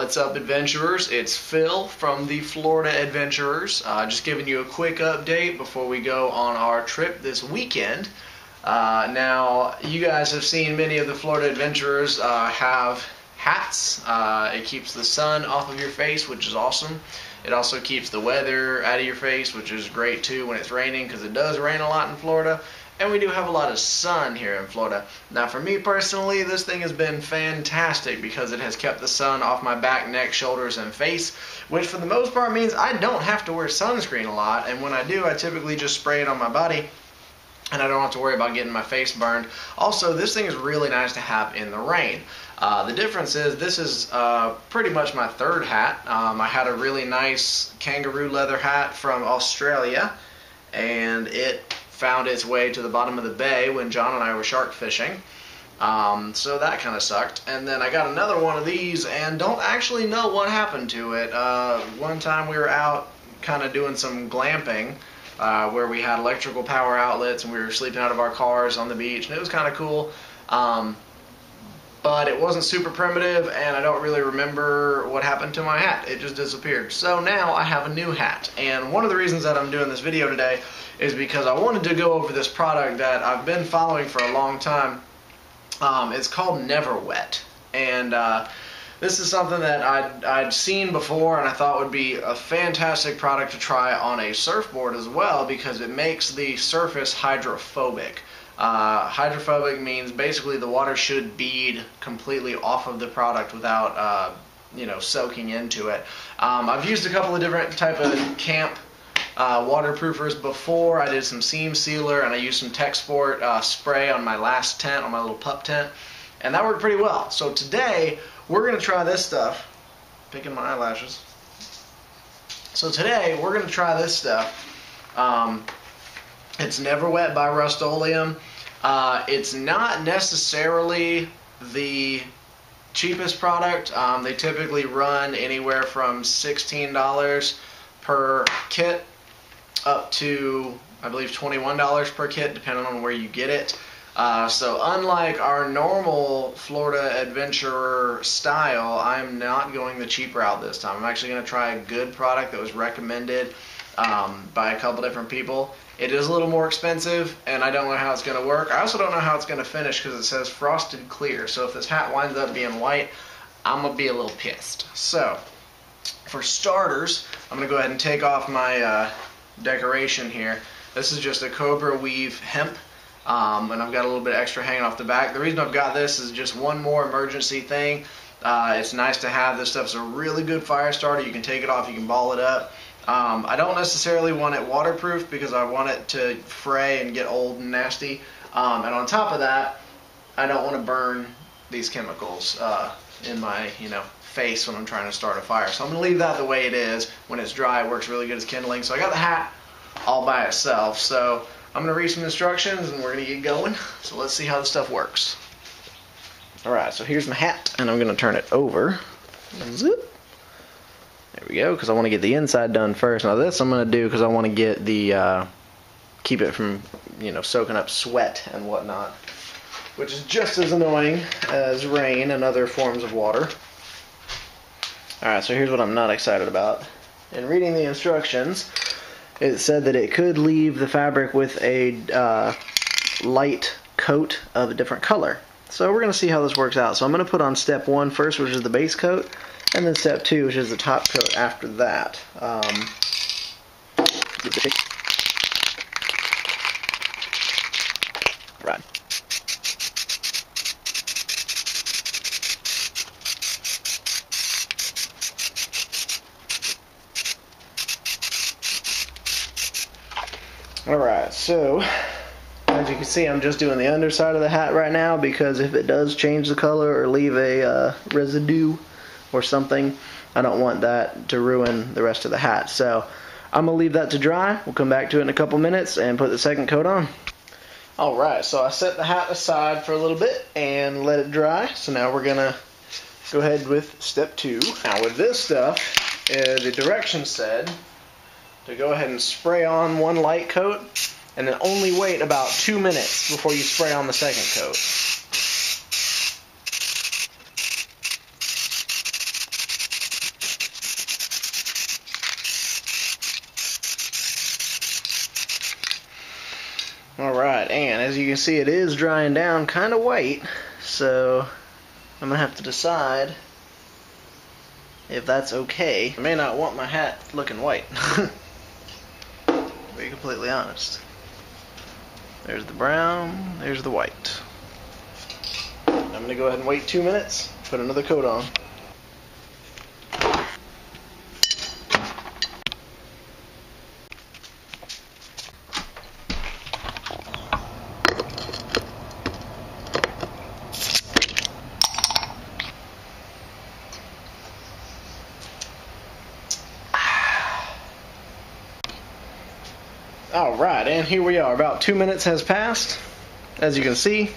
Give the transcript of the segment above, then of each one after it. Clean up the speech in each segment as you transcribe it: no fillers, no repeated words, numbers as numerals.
What's up, adventurers? It's Phil from the Florida Adventurers. Just giving you a quick update before we go on our trip this weekend. Now, you guys have seen many of the Florida Adventurers have hats. It keeps the sun off of your face, which is awesome. It also keeps the weather out of your face, which is great too when it's raining, because it does rain a lot in Florida. And we do have a lot of sun here in Florida. Now, for me personally, this thing has been fantastic because it has kept the sun off my back, neck, shoulders, and face, which for the most part means I don't have to wear sunscreen a lot. And when I do, I typically just spray it on my body, and I don't have to worry about getting my face burned. Also, this thing is really nice to have in the rain. The difference is this is pretty much my third hat. I had a really nice kangaroo leather hat from Australia, and it found its way to the bottom of the bay when John and I were shark fishing. So that kind of sucked. And then I got another one of these and don't actually know what happened to it. One time we were out kind of doing some glamping where we had electrical power outlets and we were sleeping out of our cars on the beach, and it was kind of cool. But it wasn't super primitive, and I don't really remember what happened to my hat. It just disappeared. So now I have a new hat. And one of the reasons that I'm doing this video today is because I wanted to go over this product that I've been following for a long time. It's called NeverWet. And this is something that I'd seen before, and I thought would be a fantastic product to try on a surfboard as well, because it makes the surface hydrophobic. Hydrophobic means basically the water should bead completely off of the product without soaking into it. I've used a couple of different type of camp waterproofers before. I did some seam sealer, and I used some Tech Sport spray on my last tent, on my little pup tent, and that worked pretty well. So today we're going to try this stuff. Picking my eyelashes. So today we're going to try this stuff. It's NeverWet by Rustoleum. It's not necessarily the cheapest product. They typically run anywhere from $16 per kit up to, I believe, $21 per kit, depending on where you get it. So unlike our normal Florida Adventurer style, I'm not going the cheap route this time. I'm actually going to try a good product that was recommended by a couple different people. It is a little more expensive, and I don't know how it's going to work. I also don't know how it's going to finish because it says frosted clear. So if this hat winds up being white, I'm going to be a little pissed. So for starters, I'm going to go ahead and take off my decoration here. This is just a Cobra Weave hemp, and I've got a little bit extra hanging off the back. The reason I've got this is just one more emergency thing. It's nice to have. This stuff's a really good fire starter. You can take it off, you can ball it up. I don't necessarily want it waterproof because I want it to fray and get old and nasty. And on top of that, I don't want to burn these chemicals in my face when I'm trying to start a fire. So I'm going to leave that the way it is. When it's dry, it works really good as kindling. So I got the hat all by itself. So I'm going to read some instructions and we're going to get going. So let's see how this stuff works. Alright, so here's my hat, and I'm going to turn it over. Zip. There we go, because I want to get the inside done first. Now this I'm going to do because I want to get the, keep it from, soaking up sweat and whatnot, which is just as annoying as rain and other forms of water. Alright, so here's what I'm not excited about. In reading the instructions, it said that it could leave the fabric with a light coat of a different color. So we're going to see how this works out. So I'm going to put on step 1 first, which is the base coat, and then step 2, which is the top coat after that. Right. Alright, so as you can see, I'm just doing the underside of the hat right now, because if it does change the color or leave a residue or something, I don't want that to ruin the rest of the hat. So I'm going to leave that to dry. We'll come back to it in a couple minutes and put the second coat on. Alright, so I set the hat aside for a little bit and let it dry. So now we're going to go ahead with step 2. Now with this stuff, the directions said to go ahead and spray on one light coat, and then only wait about 2 minutes before you spray on the second coat. Alright, and as you can see, it is drying down kind of white, so I'm going to have to decide if that's okay. I may not want my hat looking white, to be completely honest. There's the brown, there's the white. I'm going to go ahead and wait 2 minutes, put another coat on. Alright, and here we are. About 2 minutes has passed. As you can see,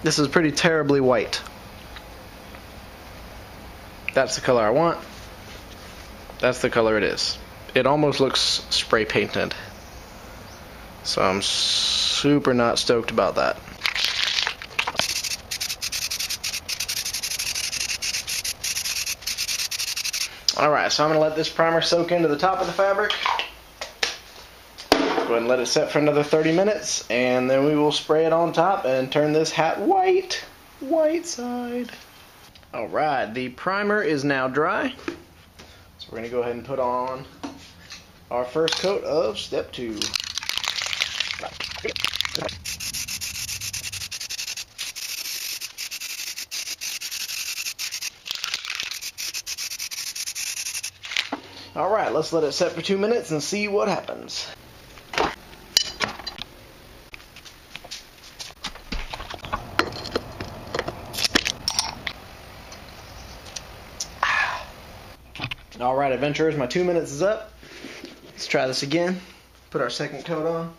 this is pretty terribly white. That's the color I want. That's the color it is. It almost looks spray painted. So I'm super not stoked about that. Alright, so I'm going to let this primer soak into the top of the fabric. Go ahead and let it set for another 30 minutes, and then we will spray it on top and turn this hat white. White side. Alright, the primer is now dry. So we're going to go ahead and put on our first coat of step 2. Alright, let's let it set for 2 minutes and see what happens. Alright, adventurers, my 2 minutes is up. Let's try this again. Put our second coat on.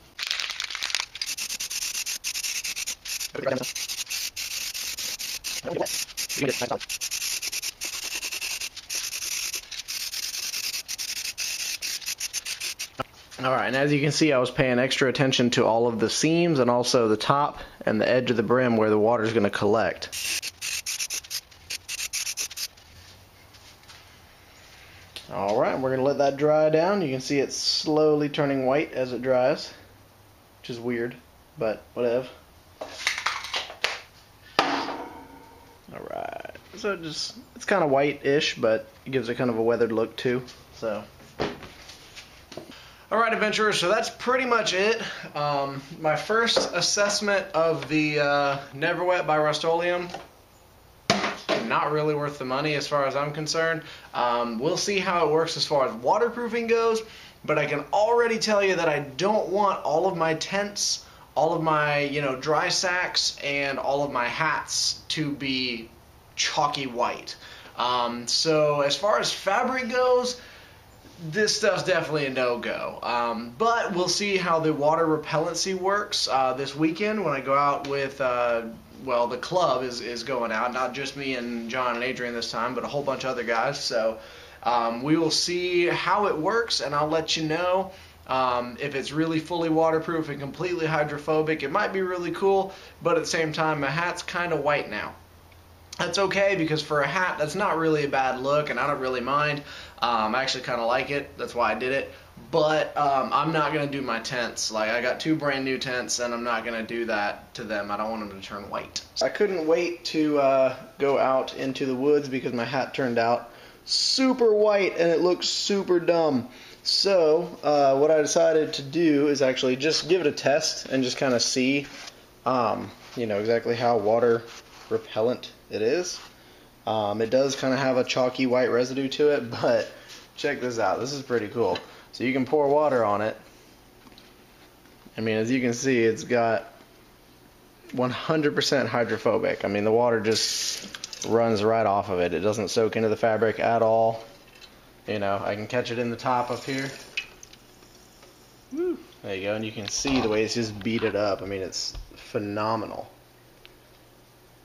Alright, and as you can see, I was paying extra attention to all of the seams and also the top and the edge of the brim where the water is going to collect. Alright, we're going to let that dry down. You can see it's slowly turning white as it dries, which is weird, but whatever. Alright, so it's kind of white-ish, but it gives it kind of a weathered look too. So, alright, adventurers, so that's pretty much it. My first assessment of the NeverWet by Rustoleum, not really worth the money as far as I'm concerned. We'll see how it works as far as waterproofing goes, but I can already tell you that I don't want all of my tents, all of my dry sacks, and all of my hats to be chalky white. So as far as fabric goes, this stuff's definitely a no-go. But we'll see how the water repellency works this weekend when I go out with well, the club is going out, not just me and John and Adrian this time, but a whole bunch of other guys. So we will see how it works, and I'll let you know if it's really fully waterproof and completely hydrophobic. It might be really cool, but at the same time, my hat's kind of white now. That's okay, because for a hat, that's not really a bad look, and I don't really mind. I actually kind of like it. That's why I did it. But I'm not going to do my tents. Like, I got 2 brand new tents, and I'm not going to do that to them. I don't want them to turn white. I couldn't wait to go out into the woods because my hat turned out super white, and it looked super dumb. So what I decided to do is actually just give it a test and just kind of see, exactly how water repellent it is. It does kind of have a chalky white residue to it, but check this out. This is pretty cool. So you can pour water on it. I mean, as you can see, it's got 100% hydrophobic. I mean, the water just runs right off of it. It doesn't soak into the fabric at all. I can catch it in the top up here. Woo. There you go, and you can see the way it's just beaded up. I mean, it's phenomenal.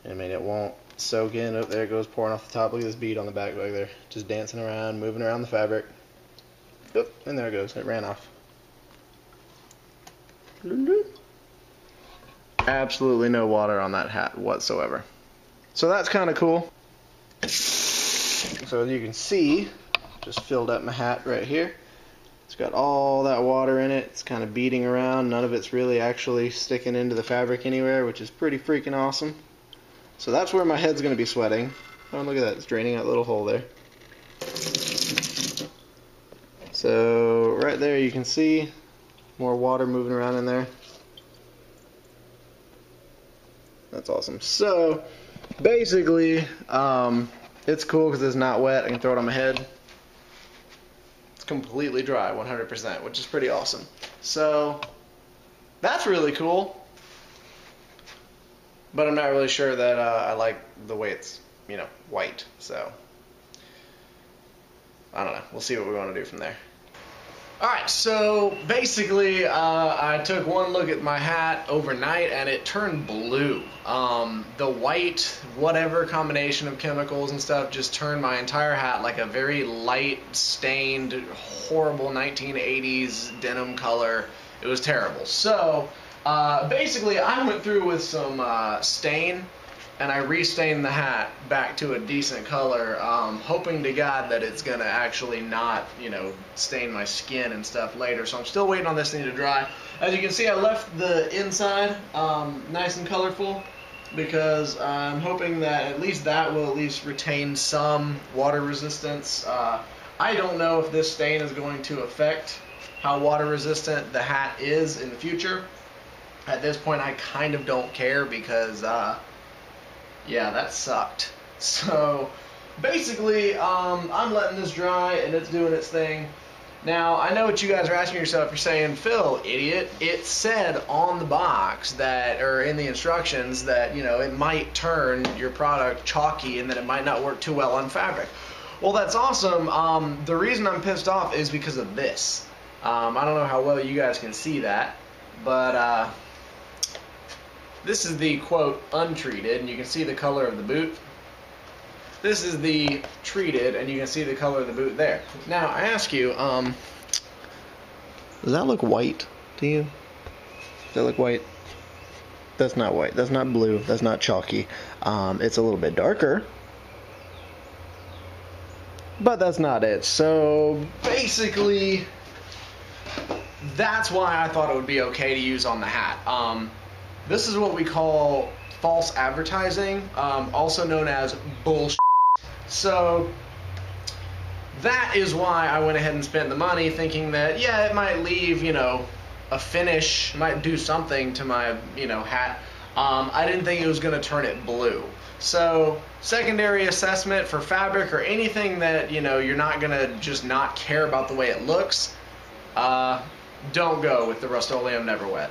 I mean, it won't soak in. Oh, there it goes, pouring off the top. Look at this bead on the back right there. Just dancing around, moving around the fabric. Oh, and there it goes. It ran off. Absolutely no water on that hat whatsoever. So that's kind of cool. So as you can see, just filled up my hat right here. It's got all that water in it. It's kind of beating around. None of it's really actually sticking into the fabric anywhere, which is pretty freaking awesome. So that's where my head's going to be sweating. Oh, look at that. It's draining that little hole there. So right there you can see more water moving around in there. That's awesome. So basically, it's cool because it's not wet. I can throw it on my head. It's completely dry, 100%, which is pretty awesome. So that's really cool. But I'm not really sure that I like the way it's, you know, white. So I don't know. We'll see what we want to do from there. Alright, so basically I took one look at my hat overnight and it turned blue. The white, whatever combination of chemicals and stuff just turned my entire hat like a very light, stained, horrible 1980s denim color. It was terrible. So basically I went through with some stain and I restained the hat back to a decent color, hoping to God that it's going to actually not, you know, stain my skin and stuff later. So I'm still waiting on this thing to dry. As you can see, I left the inside nice and colorful because I'm hoping that at least that will at least retain some water resistance. I don't know if this stain is going to affect how water resistant the hat is in the future. At this point, I kind of don't care because yeah, that sucked. So basically, I'm letting this dry and it's doing its thing. Now, I know what you guys are asking yourself. You're saying, Phil, idiot, it said on the box that, or in the instructions that, you know, it might turn your product chalky and that it might not work too well on fabric. Well, that's awesome. The reason I'm pissed off is because of this. I don't know how well you guys can see that, but this is the, quote, untreated, and you can see the color of the boot. This is the treated, and you can see the color of the boot there. Now, I ask you, does that look white to you? Does that look white? That's not white. That's not blue. That's not chalky. It's a little bit darker, but that's not it. So, basically, that's why I thought it would be okay to use on the hat. This is what we call false advertising, also known as bullshit. So that is why I went ahead and spent the money thinking that, yeah, it might leave, you know, a finish, might do something to my, you know, hat. I didn't think it was going to turn it blue. So secondary assessment for fabric or anything that, you know, you're not going to just not care about the way it looks, don't go with the Rustoleum NeverWet.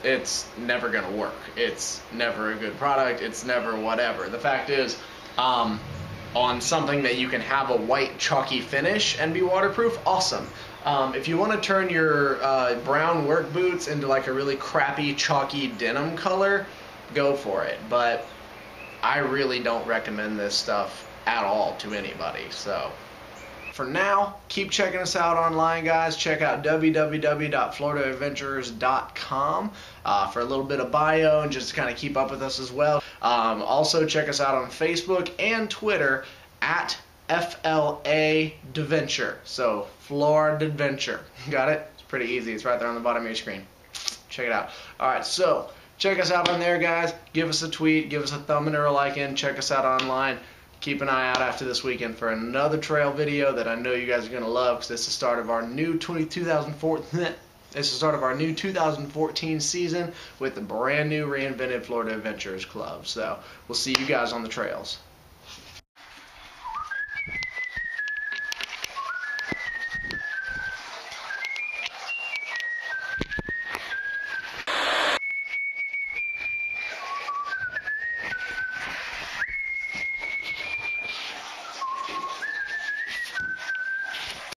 It's never going to work. It's never a good product. It's never whatever. The fact is, on something that you can have a white chalky finish and be waterproof, awesome. If you want to turn your brown work boots into like a really crappy chalky denim color, go for it. But I really don't recommend this stuff at all to anybody. So for now, keep checking us out online, guys. Check out www.floridaadventurers.com for a little bit of bio and just to kind of keep up with us as well. Also, check us out on Facebook and Twitter at FLADventure. So, Florida Adventure. Got it? It's pretty easy. It's right there on the bottom of your screen. Check it out. Alright, so check us out on there, guys. Give us a tweet, give us a thumb and or a like in. Check us out online. Keep an eye out after this weekend for another trail video that I know you guys are going to love because this is the start of our new 2014 season with the brand new reinvented Florida Adventurers Club. So we'll see you guys on the trails.